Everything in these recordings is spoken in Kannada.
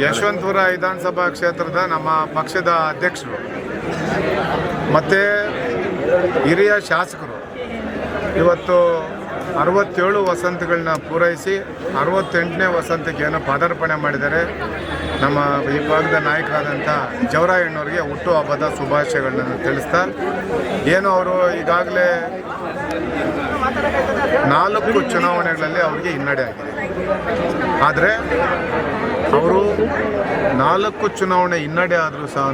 ಯಶವಂತಪುರ ವಿಧಾನಸಭಾ ಕ್ಷೇತ್ರದ ನಮ್ಮ ಪಕ್ಷದ ಅಧ್ಯಕ್ಷರು ಮತ್ತು ಹಿರಿಯ ಶಾಸಕರು ಇವತ್ತು 67 ವಸಂತಗಳನ್ನ ಪೂರೈಸಿ 68ನೇ ವಸಂತಕ್ಕೆ ಏನೋ ಪಾದಾರ್ಪಣೆ ಮಾಡಿದ್ದಾರೆ. ನಮ್ಮ ಈ ಭಾಗದ ನಾಯಕರಾದಂಥ ಜವರಾಯಣ್ಣವ್ರಿಗೆ ಹುಟ್ಟುಹಬ್ಬದ ಶುಭಾಶಯಗಳನ್ನು ತಿಳಿಸ್ತಾ, ಏನು ಅವರು ಈಗಾಗಲೇ 4 ಚುನಾವಣೆಗಳಲ್ಲಿ ಅವರಿಗೆ ಹಿನ್ನಡೆ ಆಗಿದೆ. ಆದರೆ ಅವರು 4 ಚುನಾವಣೆ ಹಿನ್ನಡೆ ಆದರೂ ಸಹ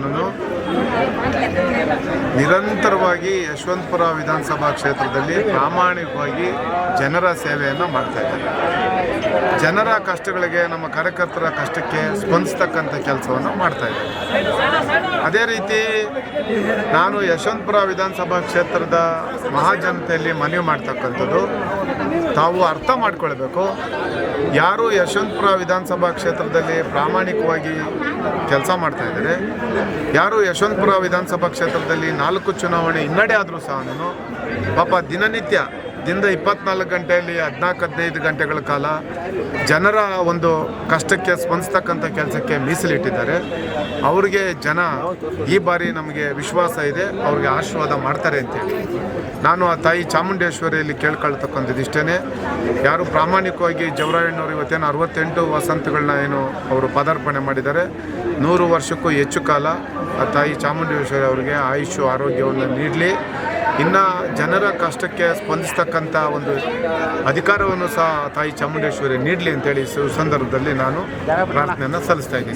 ನಿರಂತರವಾಗಿ ಯಶವಂತಪುರ ವಿಧಾನಸಭಾ ಕ್ಷೇತ್ರದಲ್ಲಿ ಪ್ರಾಮಾಣಿಕವಾಗಿ ಜನರ ಸೇವೆಯನ್ನು ಮಾಡ್ತಾಯಿದ್ದಾರೆ. ಜನರ ಕಷ್ಟಗಳಿಗೆ, ನಮ್ಮ ಕಾರ್ಯಕರ್ತರ ಕಷ್ಟಕ್ಕೆ ಸ್ಪಂದಿಸ್ತಕ್ಕಂಥ ಕೆಲಸವನ್ನು ಮಾಡ್ತಾಯಿದ್ದಾರೆ. ಅದೇ ರೀತಿ ನಾನು ಯಶವಂತಪುರ ವಿಧಾನಸಭಾ ಕ್ಷೇತ್ರದ ಮಹಾಜನತೆಯಲ್ಲಿ ಮನವಿ ಮಾಡ್ತಕ್ಕಂಥದ್ದು, ತಾವು ಅರ್ಥ ಮಾಡ್ಕೊಳ್ಬೇಕು, ಯಾರು ಯಶವಂತಪುರ ವಿಧಾನಸಭಾ ಕ್ಷೇತ್ರದಲ್ಲಿ ಪ್ರಾಮಾಣಿಕವಾಗಿ ಕೆಲಸ ಮಾಡ್ತಾಯಿದ್ದಾರೆ, ಯಾರು ಯಶವಂತಪುರ ವಿಧಾನಸಭಾ ಕ್ಷೇತ್ರದಲ್ಲಿ 4 ಚುನಾವಣೆ ಹಿನ್ನಡೆ ಆದರೂ ಸಹ ಪಾಪ ದಿನದ 24 ಗಂಟೆಯಲ್ಲಿ 14-15 ಗಂಟೆಗಳ ಕಾಲ ಜನರ ಒಂದು ಕಷ್ಟಕ್ಕೆ ಸ್ಪಂದಿಸ್ತಕ್ಕಂಥ ಕೆಲಸಕ್ಕೆ ಮೀಸಲಿಟ್ಟಿದ್ದಾರೆ. ಅವರಿಗೆ ಜನ ಈ ಬಾರಿ ನಮಗೆ ವಿಶ್ವಾಸ ಇದೆ, ಅವ್ರಿಗೆ ಆಶೀರ್ವಾದ ಮಾಡ್ತಾರೆ ಅಂತೇಳಿ ನಾನು ಆ ತಾಯಿ ಚಾಮುಂಡೇಶ್ವರಿಯಲ್ಲಿ ಕೇಳ್ಕೊಳ್ತಕ್ಕಂಥದ್ದು ಇಷ್ಟೇ. ಯಾರು ಪ್ರಾಮಾಣಿಕವಾಗಿ ಜವರಾಯಣ್ಣವರು ಇವತ್ತೇನು 68 ವಸಂತಗಳನ್ನ ಏನು ಅವರು ಪದಾರ್ಪಣೆ ಮಾಡಿದ್ದಾರೆ, 100 ವರ್ಷಕ್ಕೂ ಹೆಚ್ಚು ಕಾಲ ಆ ತಾಯಿ ಚಾಮುಂಡೇಶ್ವರಿ ಅವರಿಗೆ ಆಯುಷ್ಯ ಆರೋಗ್ಯವನ್ನು ನೀಡಲಿ. ಇನ್ನು ಜನರ ಕಷ್ಟಕ್ಕೆ ಸ್ಪಂದಿಸ್ತಕ್ಕಂಥ ಒಂದು ಅಧಿಕಾರವನ್ನು ಸಹ ತಾಯಿ ಚಾಮುಂಡೇಶ್ವರಿ ನೀಡಲಿ ಅಂತೇಳಿ ಸಂದರ್ಭದಲ್ಲಿ ನಾನು ಪ್ರಾರ್ಥನೆಯನ್ನು ಸಲ್ಲಿಸ್ತಾ ಇದ್ದೀನಿ.